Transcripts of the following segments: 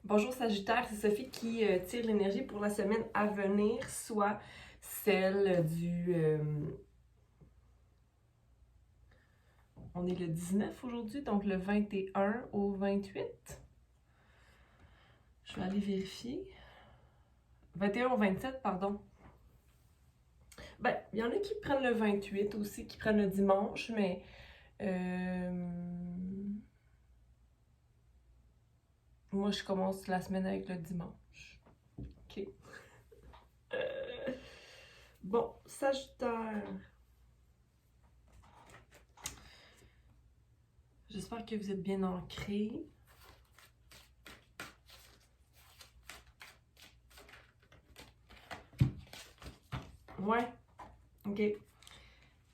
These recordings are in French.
Bonjour Sagittaire, c'est Sophie qui tire l'énergie pour la semaine à venir, soit celle du... on est le 19 aujourd'hui, donc le 21 au 28. Je vais aller vérifier. 21 au 27, pardon. Ben, il y en a qui prennent le 28 aussi, qui prennent le dimanche, mais... moi, je commence la semaine avec le dimanche. OK. Bon, Sagittaire... J'espère que vous êtes bien ancrés. Ouais, ok.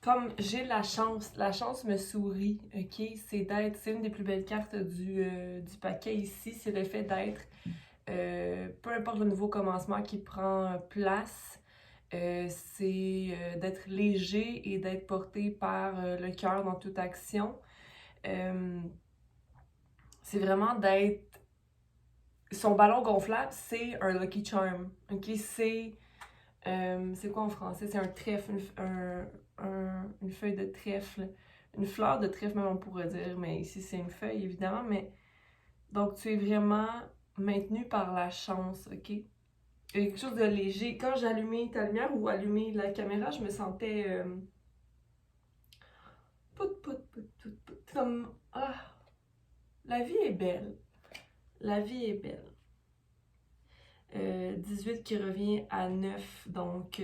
Comme j'ai la chance me sourit, ok? C'est une des plus belles cartes du paquet ici, c'est le fait d'être, peu importe le nouveau commencement qui prend place, c'est d'être léger et d'être porté par le cœur dans toute action. C'est vraiment d'être... Son ballon gonflable, c'est un Lucky Charm, ok? C'est quoi en français? C'est un trèfle, une feuille de trèfle, une fleur de trèfle même on pourrait dire, mais ici c'est une feuille évidemment, mais donc tu es vraiment maintenu par la chance, ok? Il y a quelque chose de léger. Quand j'allumais ta lumière ou allumais la caméra, je me sentais comme ah, la vie est belle, la vie est belle. 18 qui revient à 9, donc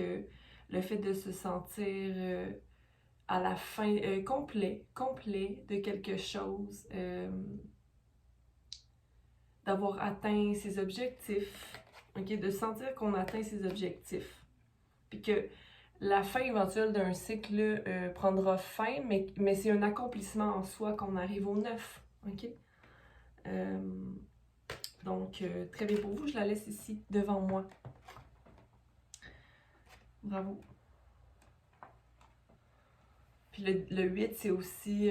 le fait de se sentir à la fin, complet de quelque chose, d'avoir atteint ses objectifs, ok, de sentir qu'on atteint ses objectifs, puis que la fin éventuelle d'un cycle prendra fin, mais c'est un accomplissement en soi qu'on arrive au 9, ok? Donc, très bien pour vous, je la laisse ici, devant moi. Bravo. Puis le 8, c'est aussi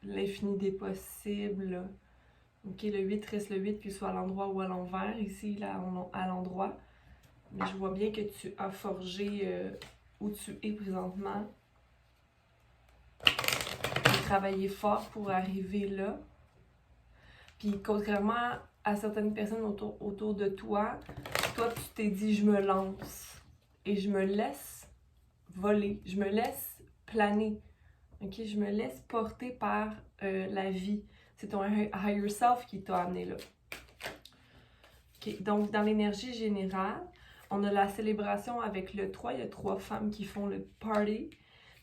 l'infini des possibles. Ok, le 8 reste le 8, qu'il soit à l'endroit ou à l'envers. Ici, là, à l'endroit. Mais je vois bien que tu as forgé où tu es présentement. Tu as travaillé fort pour arriver là. Puis, contrairement à certaines personnes autour de toi, tu t'es dit, je me lance. Et je me laisse voler. Je me laisse planer. Ok, je me laisse porter par la vie. C'est ton higher self qui t'a amené là. Ok, donc dans l'énergie générale, on a la célébration avec le 3. Il y a 3 femmes qui font le party.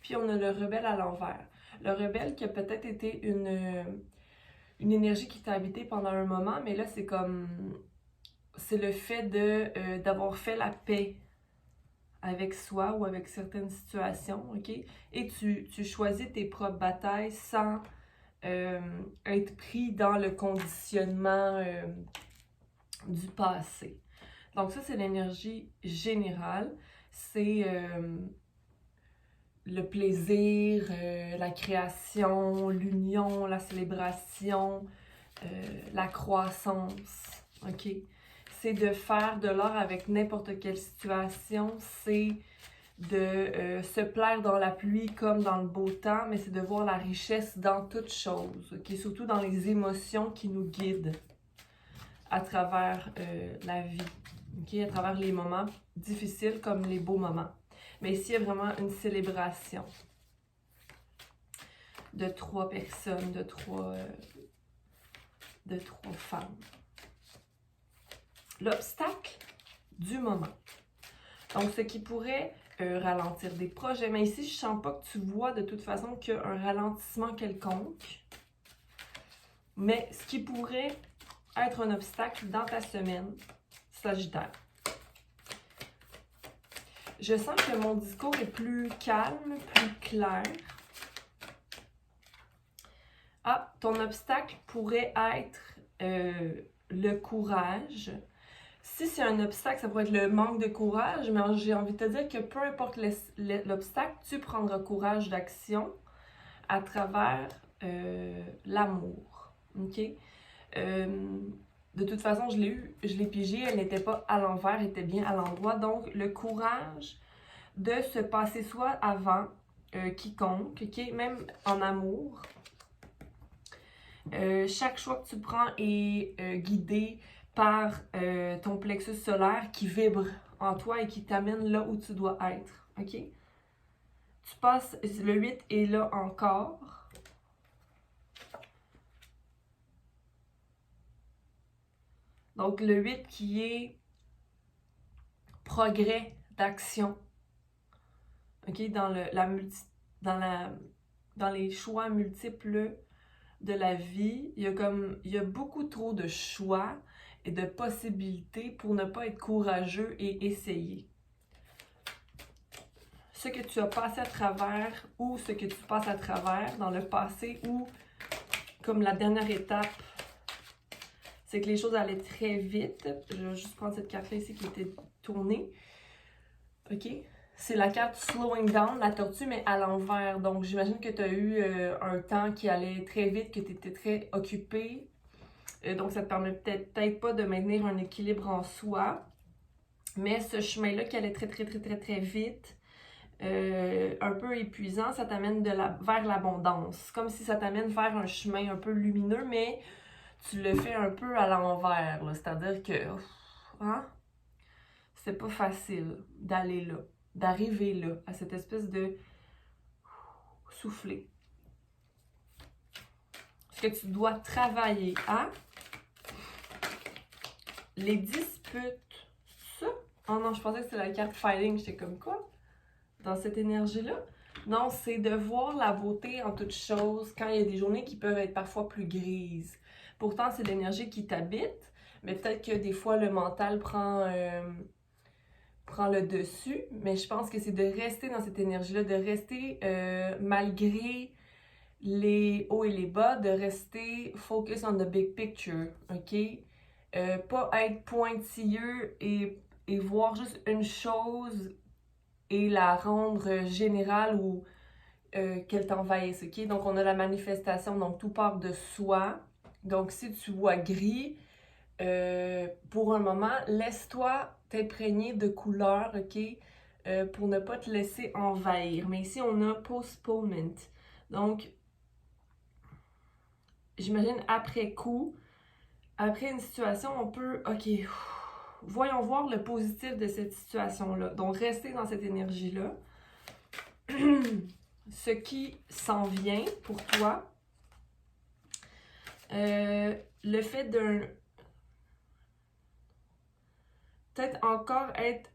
Puis on a le rebelle à l'envers. Le rebelle qui a peut-être été une énergie qui t'a habité pendant un moment, mais là c'est comme... C'est le fait d'avoir fait la paix avec soi ou avec certaines situations, ok? Et tu choisis tes propres batailles sans être pris dans le conditionnement du passé. Donc ça, c'est l'énergie générale. C'est le plaisir, la création, l'union, la célébration, la croissance, ok? C'est de faire de l'art avec n'importe quelle situation, c'est de se plaire dans la pluie comme dans le beau temps, mais c'est de voir la richesse dans toute chose, okay? Surtout dans les émotions qui nous guident à travers la vie, okay? À travers les moments difficiles comme les beaux moments. Mais ici, il y a vraiment une célébration de 3 personnes, de trois femmes. L'obstacle du moment. Donc, ce qui pourrait ralentir des projets. Mais ici, je ne sens pas que tu vois de toute façon qu'il y a un ralentissement quelconque. Mais ce qui pourrait être un obstacle dans ta semaine, Sagittaire. Je sens que mon discours est plus calme, plus clair. Ah, ton obstacle pourrait être le courage. Si c'est un obstacle, ça pourrait être le manque de courage, mais j'ai envie de te dire que peu importe l'obstacle, tu prendras courage d'action à travers l'amour. OK? de toute façon, je l'ai pigée, elle n'était pas à l'envers, elle était bien à l'endroit. Donc, le courage de se passer soi avant quiconque, ok? Même en amour. Chaque choix que tu prends est guidé par ton plexus solaire qui vibre en toi et qui t'amène là où tu dois être, ok? Tu passes, le 8 est là encore. Donc, le 8 qui est progrès d'action. OK? Dans les choix multiples de la vie, il y a beaucoup trop de choix et de possibilités pour ne pas être courageux et essayer. Ce que tu as passé à travers ou ce que tu passes à travers dans le passé ou comme la dernière étape, c'est que les choses allaient très vite. Je vais juste prendre cette carte-là ici qui était tournée. OK? C'est la carte Slowing Down, la tortue, mais à l'envers. Donc, j'imagine que tu as eu un temps qui allait très vite, que tu étais très occupé. Donc, ça te permet peut-être pas de maintenir un équilibre en soi. Mais ce chemin-là qui allait très vite, un peu épuisant, ça t'amène vers l'abondance. Comme si ça t'amène vers un chemin un peu lumineux, mais tu le fais un peu à l'envers. C'est-à-dire que, hein? C'est pas facile d'aller là, d'arriver là, à cette espèce de souffler. Ce que tu dois travailler à, les disputes, ça? Oh non, je pensais que c'était la carte Fighting, j'étais comme quoi? Dans cette énergie-là? Non, c'est de voir la beauté en toute chose quand il y a des journées qui peuvent être parfois plus grises. Pourtant, c'est l'énergie qui t'habite, mais peut-être que des fois, le mental prend le dessus, mais je pense que c'est de rester dans cette énergie-là, de rester malgré les hauts et les bas, de rester focus on the big picture, ok? Pas être pointilleux et voir juste une chose et la rendre générale ou qu'elle t'envahisse, ok? Donc on a la manifestation, donc tout part de soi. Donc si tu vois gris, pour un moment, laisse-toi t'imprégner de couleurs, ok? Pour ne pas te laisser envahir. Mais ici, on a postponement. Donc, j'imagine après coup, après une situation, on peut, ok, voyons voir le positif de cette situation-là. Donc, rester dans cette énergie-là. Ce qui s'en vient pour toi, le fait d'un peut-être encore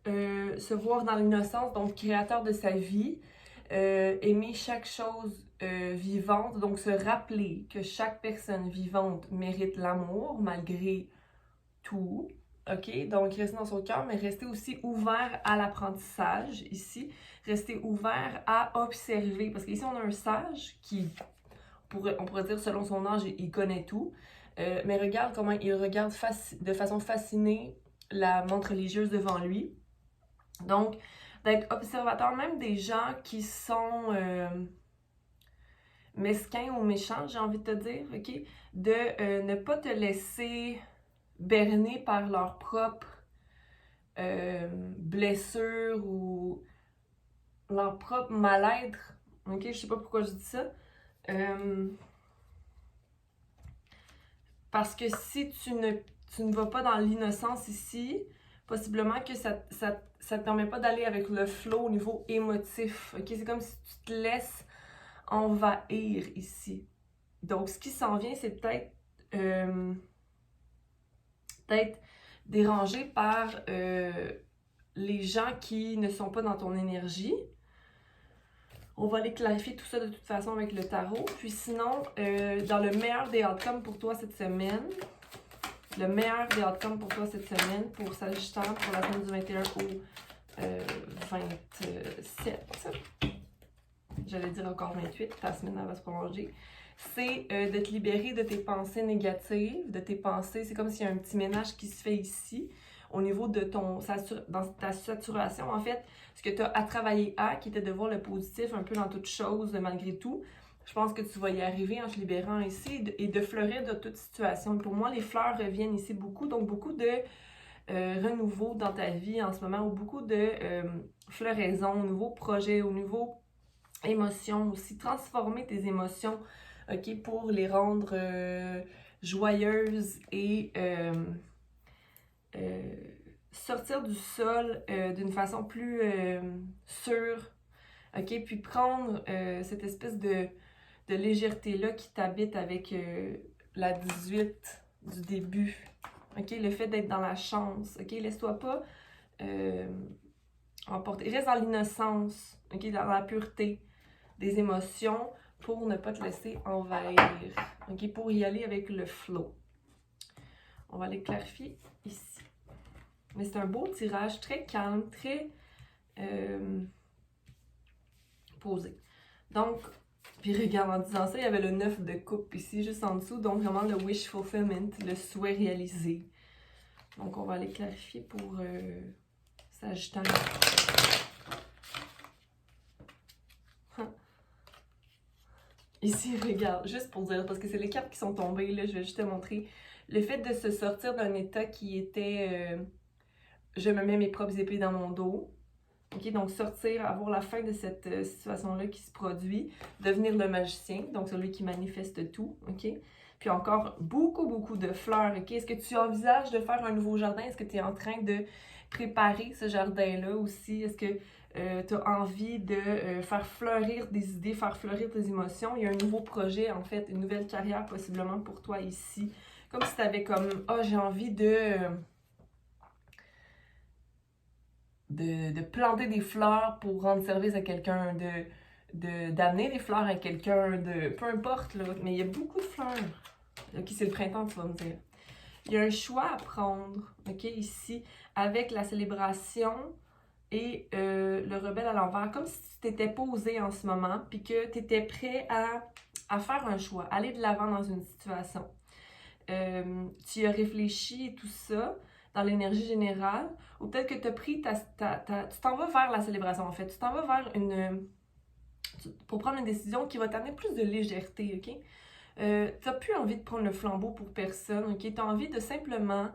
se voir dans l'innocence, donc créateur de sa vie, aimer chaque chose vivante, donc se rappeler que chaque personne vivante mérite l'amour malgré tout, ok? Donc rester dans son cœur, mais rester aussi ouvert à l'apprentissage ici, rester ouvert à observer, parce qu'ici on a un sage qui, on pourrait dire selon son âge, il connaît tout, mais regarde comment il regarde de façon fascinée la montre religieuse devant lui. Donc, d'être observateur même des gens qui sont mesquins ou méchants, j'ai envie de te dire, ok? De ne pas te laisser berner par leur propre blessure ou leur propre mal-être. Ok? Je sais pas pourquoi je dis ça. Parce que si tu ne vas pas dans l'innocence ici, possiblement que ça te permet pas d'aller avec le flow au niveau émotif. Ok? C'est comme si tu te laisses envahir ici. Donc, ce qui s'en vient, c'est peut-être dérangé par les gens qui ne sont pas dans ton énergie. On va aller clarifier tout ça de toute façon avec le tarot. Puis sinon, dans le meilleur des outcomes pour toi cette semaine, le meilleur des outcomes pour toi cette semaine, pour Sagittaire, pour la semaine du 21 au 27, j'allais dire encore 28, ta semaine elle va se prolonger, c'est de te libérer de tes pensées négatives, de tes pensées, c'est comme s'il y a un petit ménage qui se fait ici, au niveau de dans ta saturation, en fait, ce que tu as à travailler qui était de voir le positif un peu dans toute chose, malgré tout, Je pense que tu vas y arriver en te libérant ici et de fleurir de toute situation. Pour moi, les fleurs reviennent ici beaucoup, donc beaucoup de renouveau dans ta vie en ce moment, ou beaucoup de floraison, nouveaux projets, au nouveau émotions aussi. Transformer tes émotions, ok, pour les rendre joyeuses et sortir du sol d'une façon plus sûre, ok, puis prendre cette espèce de légèreté-là qui t'habite avec la 18 du début, ok, le fait d'être dans la chance, ok, laisse-toi pas emporter, reste dans l'innocence, ok, dans la pureté des émotions pour ne pas te laisser envahir, ok, pour y aller avec le flow. On va les clarifier ici. Mais c'est un beau tirage, très calme, très posé. Donc, puis regarde, en disant ça, il y avait le 9 de coupe ici, juste en dessous, donc vraiment le wish fulfillment, le souhait réalisé. Donc, on va aller clarifier pour Sagittaire. Ici, regarde, juste pour dire, parce que c'est les cartes qui sont tombées, là, je vais juste te montrer. Le fait de se sortir d'un état qui était je me mets mes propres épées dans mon dos. Ok, donc sortir, avoir la fin de cette situation-là qui se produit, devenir le magicien, donc celui qui manifeste tout, ok? Puis encore beaucoup de fleurs, ok? Est-ce que tu envisages de faire un nouveau jardin? Est-ce que tu es en train de préparer ce jardin-là aussi? Est-ce que tu as envie de faire fleurir des idées, faire fleurir tes émotions? Il y a un nouveau projet, en fait, une nouvelle carrière possiblement pour toi ici. Comme si tu avais comme, ah, j'ai envie de planter des fleurs pour rendre service à quelqu'un, d'amener des fleurs à quelqu'un, peu importe, là, mais il y a beaucoup de fleurs. Ok, c'est le printemps, tu vas me dire. Il y a un choix à prendre, ok, ici, avec la célébration et le rebelle à l'envers, comme si tu t'étais posé en ce moment, puis que tu étais prêt à faire un choix, aller de l'avant dans une situation. Tu y as réfléchi et tout ça, dans l'énergie générale, ou peut-être que tu as pris tu t'en vas vers la célébration en fait, tu t'en vas vers pour prendre une décision qui va t'amener plus de légèreté, ok? Tu n'as plus envie de prendre le flambeau pour personne, ok? Tu as envie de simplement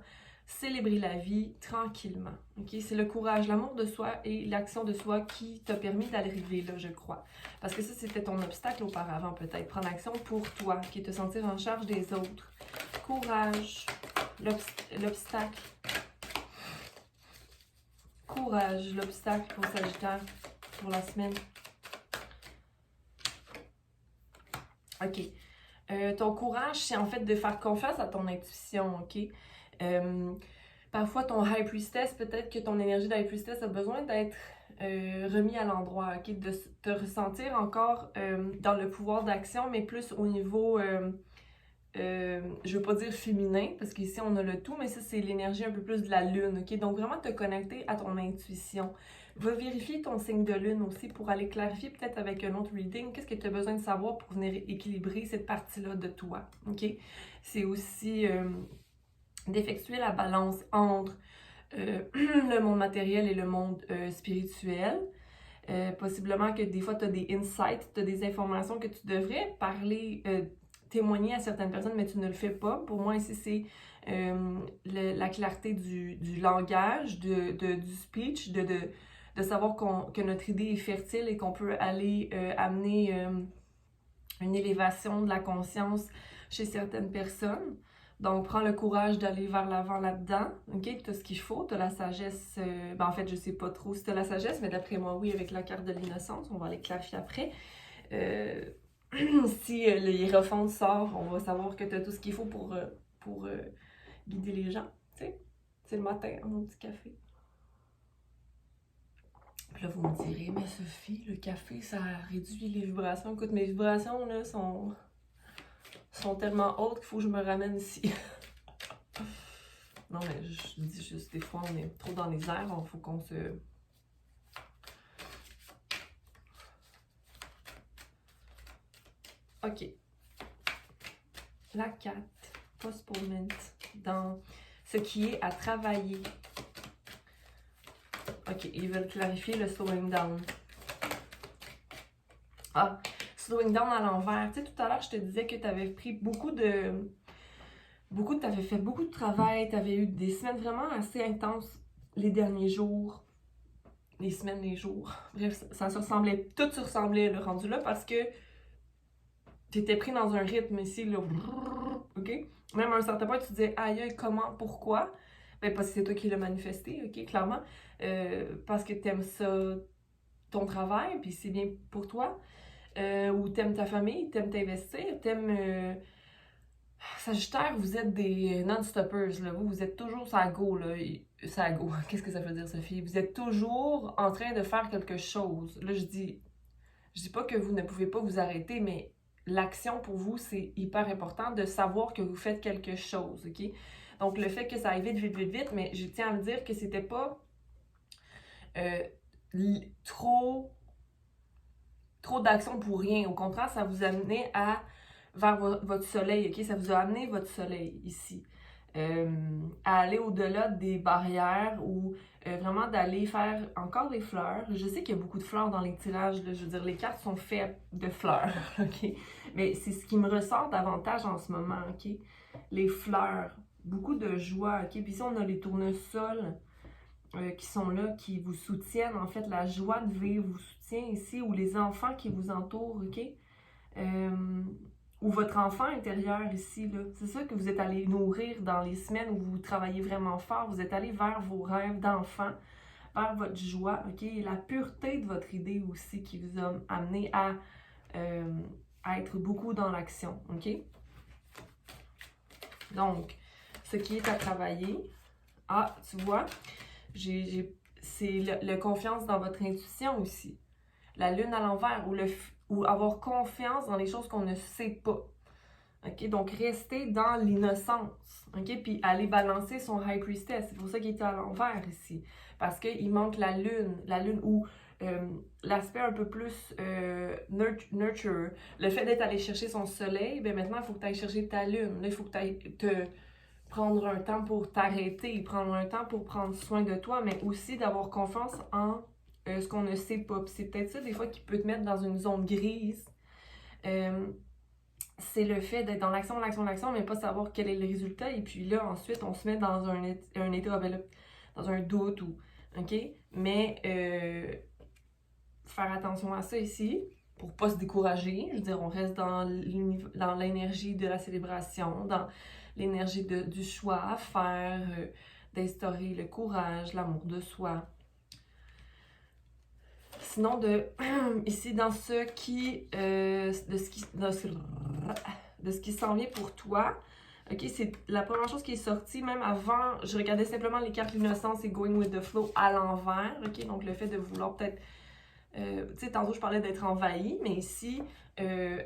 célébrer la vie tranquillement, ok? C'est le courage, l'amour de soi et l'action de soi qui t'a permis d'arriver là, je crois. Parce que ça, c'était ton obstacle auparavant, peut-être. Prendre action pour toi, qui te sentir en charge des autres. Courage, l'obstacle. Courage, l'obstacle pour Sagittaire, pour la semaine. Ok. Ton courage, c'est en fait de faire confiance à ton intuition, ok? Parfois, ton High Priestess, peut-être que ton énergie de High Priestess a besoin d'être remis à l'endroit, ok? De te ressentir encore dans le pouvoir d'action, mais plus au niveau, je veux pas dire féminin, parce qu'ici on a le tout, mais ça c'est l'énergie un peu plus de la lune, ok? Donc vraiment te connecter à ton intuition. Va vérifier ton signe de lune aussi pour aller clarifier peut-être avec un autre reading qu'est-ce que tu as besoin de savoir pour venir équilibrer cette partie-là de toi, ok? C'est aussi d'effectuer la balance entre le monde matériel et le monde spirituel. Possiblement que des fois tu as des insights, tu as des informations que tu devrais parler, témoigner à certaines personnes, mais tu ne le fais pas. Pour moi, ici, c'est la clarté du langage, du speech, de savoir que notre idée est fertile et qu'on peut aller amener une élévation de la conscience chez certaines personnes. Donc, prends le courage d'aller vers l'avant là-dedans. OK? Tu as ce qu'il faut. Tu as la sagesse. En fait, je sais pas trop si tu as la sagesse, mais d'après moi, oui, avec la carte de l'innocence. On va aller clarifier après. Si le Hiérophant sort, on va savoir que tu as tout ce qu'il faut pour guider les gens. Tu sais? C'est le matin, mon petit café. Puis là, vous me direz, mais Sophie, le café, ça réduit les vibrations. Écoute, mes vibrations, là, sont tellement hautes qu'il faut que je me ramène ici. Non, mais je dis juste, des fois, on est trop dans les airs, il faut qu'on se... OK. La 4, postponement, dans ce qui est à travailler. OK, ils veulent clarifier le slowing down. Ah, slowing down à l'envers. Tu sais, tout à l'heure, je te disais que tu avais pris t'avais fait beaucoup de travail, tu avais eu des semaines vraiment assez intenses les derniers jours. Les semaines, les jours. Bref, ça se ressemblait, tout se ressemblait le rendu là parce que tu étais pris dans un rythme ici, là. OK? Même à un certain point, tu te disais, aïe, comment, pourquoi? Ben, parce que c'est toi qui l'as manifesté, OK, clairement. Parce que t'aimes ça, ton travail, puis c'est bien pour toi. Ou t'aimes ta famille, t'aimes t'investir, t'aimes... Sagittaire, vous êtes des non-stoppers, là. Vous êtes toujours sur la go, là. Sur la go. Qu'est-ce que ça veut dire, Sophie? Vous êtes toujours en train de faire quelque chose. Là, je dis pas que vous ne pouvez pas vous arrêter, mais l'action pour vous, c'est hyper important de savoir que vous faites quelque chose, OK? Donc, le fait que ça aille vite, vite, vite, vite, mais je tiens à me dire que c'était pas trop d'action pour rien. Au contraire, ça vous amenait vers votre soleil, OK? Ça vous a amené votre soleil ici. À aller au-delà des barrières ou vraiment d'aller faire encore des fleurs. Je sais qu'il y a beaucoup de fleurs dans les tirages, là. Je veux dire, les cartes sont faites de fleurs, OK? Mais c'est ce qui me ressort davantage en ce moment, OK? Les fleurs, beaucoup de joie, OK? Puis ici, on a les tournesols qui sont là, qui vous soutiennent, en fait, la joie de vivre vous soutient ici, ou les enfants qui vous entourent, OK? Ou votre enfant intérieur ici, là. C'est ça que vous êtes allé nourrir dans les semaines où vous travaillez vraiment fort. Vous êtes allé vers vos rêves d'enfant, vers votre joie, OK? Et la pureté de votre idée aussi qui vous a amené à être beaucoup dans l'action, OK? Donc, ce qui est à travailler, tu vois, c'est le confiance dans votre intuition aussi. La lune à l'envers ou avoir confiance dans les choses qu'on ne sait pas. OK? Donc, rester dans l'innocence. OK? Puis aller balancer son High Priestess. C'est pour ça qu'il est à l'envers ici. Parce qu'il manque la lune ou l'aspect un peu plus nurture. Le fait d'être allé chercher son soleil, ben maintenant, il faut que tu ailles chercher ta lune. Là, il faut que tu ailles prendre un temps pour t'arrêter, prendre un temps pour prendre soin de toi, mais aussi d'avoir confiance en ce qu'on ne sait pas. Puis c'est peut-être ça, des fois, qui peut te mettre dans une zone grise. C'est le fait d'être dans l'action, mais pas savoir quel est le résultat. Et puis là, ensuite, on se met dans un état, dans un doute. OK? Mais faire attention à ça ici, pour pas se décourager. Je veux dire, on reste dans l'énergie de la célébration, dans l'énergie du choix à faire, d'instaurer le courage, l'amour de soi. Sinon, ici, dans ce qui s'en vient pour toi, OK, c'est la première chose qui est sortie, même avant, je regardais simplement les cartes l'innocence et going with the flow à l'envers, OK, donc le fait de vouloir peut-être, tu sais, tantôt je parlais d'être envahi, mais ici, il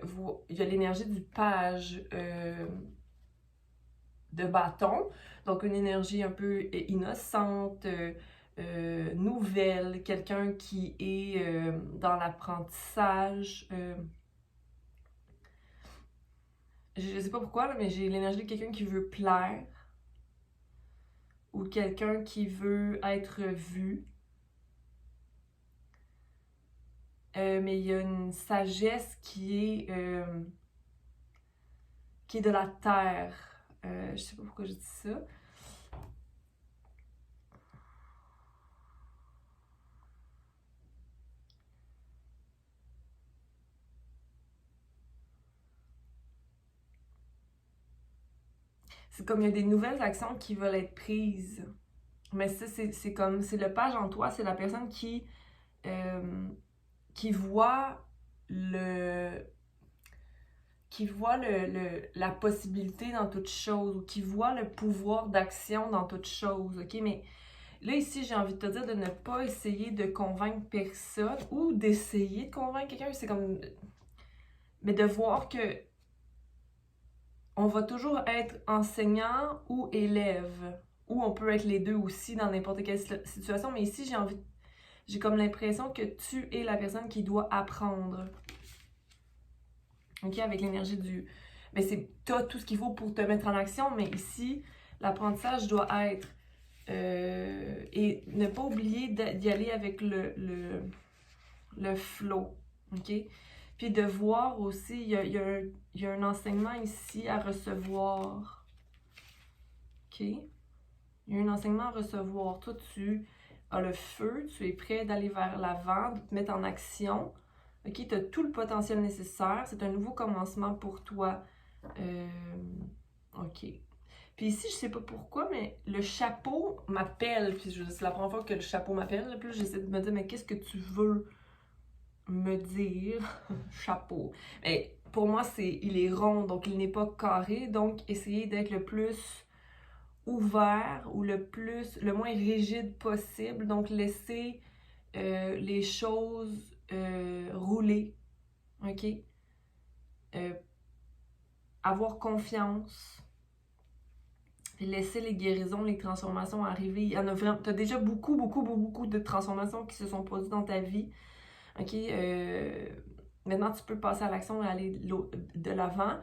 y a l'énergie du page de bâton, donc une énergie un peu innocente, nouvelle, quelqu'un qui est dans l'apprentissage. Je sais pas pourquoi, là, mais j'ai l'énergie de quelqu'un qui veut plaire ou quelqu'un qui veut être vu. Mais il y a une sagesse qui est de la terre. Je sais pas pourquoi je dis ça. C'est comme il y a des nouvelles actions qui veulent être prises. Mais ça, c'est comme, c'est le page en toi, c'est la personne qui voit la possibilité dans toute chose, ou qui voit le pouvoir d'action dans toute chose, OK? Mais là, ici, j'ai envie de te dire de ne pas essayer de convaincre personne ou d'essayer de convaincre quelqu'un, c'est comme... Mais de voir que on va toujours être enseignant ou élève, ou on peut être les deux aussi dans n'importe quelle situation, mais ici, j'ai comme l'impression que tu es la personne qui doit apprendre. OK, avec l'énergie du... Mais t'as tout ce qu'il faut pour te mettre en action, mais ici, l'apprentissage doit être... et ne pas oublier d'y aller avec le flow, OK? Puis de voir aussi, il y a un enseignement ici à recevoir. OK? Il y a un enseignement à recevoir. Toi, tu as le feu, tu es prêt d'aller vers l'avant, de te mettre en action. OK? Tu as tout le potentiel nécessaire. C'est un nouveau commencement pour toi. OK. Puis ici, je sais pas pourquoi, mais le chapeau m'appelle. Puis c'est la première fois que le chapeau m'appelle. Puis j'essaie de me dire, mais qu'est-ce que tu veux me dire? Chapeau. Mais pour moi, il est rond, donc il n'est pas carré. Donc, essayez d'être le plus ouvert ou le moins rigide possible. Donc, laissez les choses rouler. OK? Avoir confiance. Laisser les guérisons, les transformations arriver. Il y en a vraiment. Tu as déjà beaucoup de transformations qui se sont produites dans ta vie. OK? Maintenant, tu peux passer à l'action et aller de l'avant.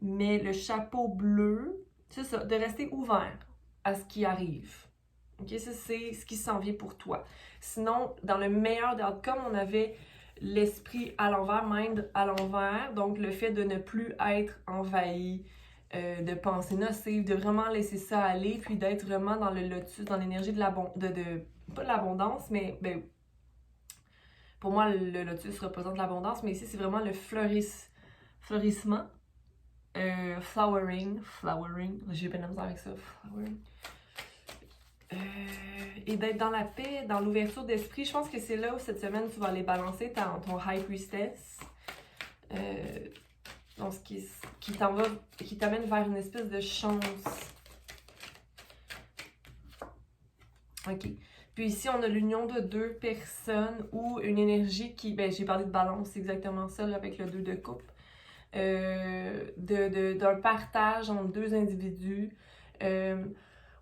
Mais le chapeau bleu, c'est ça, de rester ouvert à ce qui arrive. OK? Ça, c'est ce qui s'en vient pour toi. Sinon, dans le meilleur des outcomes, on avait l'esprit à l'envers, mind à l'envers. Donc, le fait de ne plus être envahi de pensées nocives, de vraiment laisser ça aller, puis d'être vraiment dans le lotus, dans l'énergie de l'abondance, pas de l'abondance, mais ben, pour moi, le lotus représente l'abondance, mais ici, c'est vraiment le fleurissement. Flowering, j'ai pas de misère avec ça, flowering. Et d'être dans la paix, dans l'ouverture d'esprit. Je pense que c'est là où cette semaine tu vas aller balancer ton High Priestess. Donc, qui t'amène vers une espèce de chance. OK. Puis ici, on a l'union de deux personnes ou une énergie qui... Ben, j'ai parlé de balance, c'est exactement ça, là, avec le 2 de coupe. D'un partage entre deux individus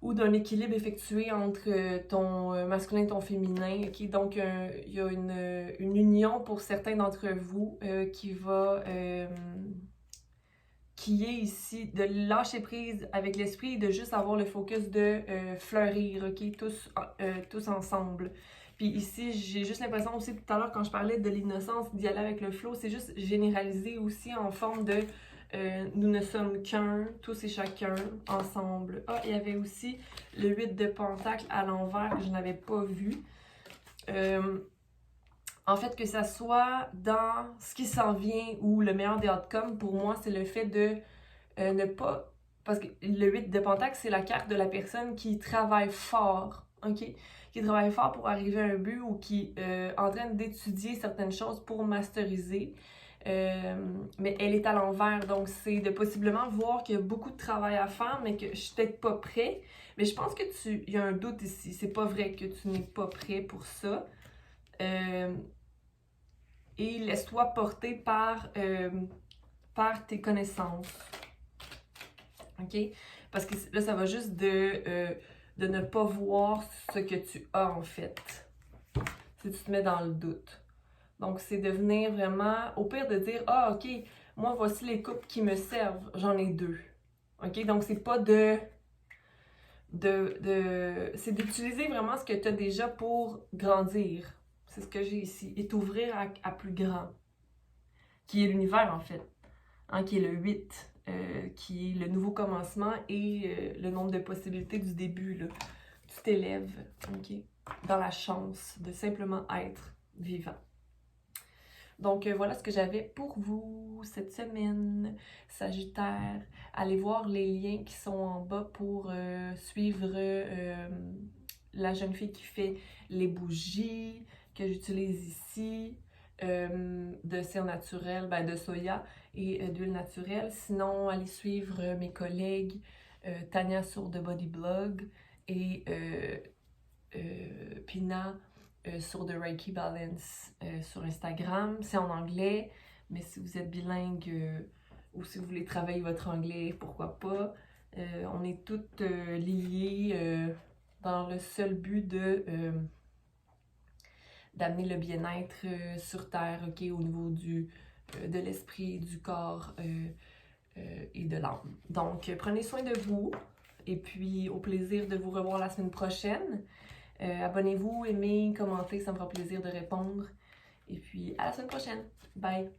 ou d'un équilibre effectué entre ton masculin et ton féminin. Okay? Donc, il y a une union pour certains d'entre vous qui est ici de lâcher prise avec l'esprit et de juste avoir le focus de fleurir, OK? Tous ensemble. Puis ici, j'ai juste l'impression aussi, tout à l'heure, quand je parlais de l'innocence, d'y aller avec le flow, c'est juste généralisé aussi en forme de nous ne sommes qu'un, tous et chacun, ensemble. Ah, il y avait aussi le 8 de Pentacle à l'envers que je n'avais pas vu. En fait, que ça soit dans ce qui s'en vient ou le meilleur des outcomes, pour moi, c'est le fait de ne pas... Parce que le 8 de Pentacle, c'est la carte de la personne qui travaille fort, OK? Qui travaille fort pour arriver à un but ou qui est en train d'étudier certaines choses pour masteriser. Mais elle est à l'envers, donc c'est de possiblement voir qu'il y a beaucoup de travail à faire, mais que je suis peut-être pas prêt. Mais je pense que il y a un doute ici. C'est pas vrai que tu n'es pas prêt pour ça. Et laisse-toi porter par tes connaissances. OK? Parce que là, ça va juste de ne pas voir ce que tu as en fait. Si tu te mets dans le doute. Donc, c'est de venir vraiment, au pire de dire, ah, OK, moi, voici les coupes qui me servent. J'en ai 2. OK? Donc, c'est pas c'est d'utiliser vraiment ce que tu as déjà pour grandir. C'est ce que j'ai ici. Et t'ouvrir à plus grand. Qui est l'univers, en fait. Hein, qui est le 8. Qui est le nouveau commencement et le nombre de possibilités du début. Là. Tu t'élèves, OK? Dans la chance de simplement être vivant. Donc, voilà ce que j'avais pour vous cette semaine, Sagittaire. Allez voir les liens qui sont en bas pour suivre la jeune fille qui fait les bougies que j'utilise ici, de cire naturelle, de soya et d'huile naturelle. Sinon, allez suivre mes collègues Tania sur The Body Blog et Pina sur The Reiki Balance sur Instagram. C'est en anglais, mais si vous êtes bilingue ou si vous voulez travailler votre anglais, pourquoi pas. On est toutes liées dans le seul but d'amener le bien-être sur Terre, OK, au niveau de l'esprit, du corps et de l'âme. Donc, prenez soin de vous et puis au plaisir de vous revoir la semaine prochaine. Abonnez-vous, aimez, commentez, ça me fera plaisir de répondre. Et puis, à la semaine prochaine. Bye!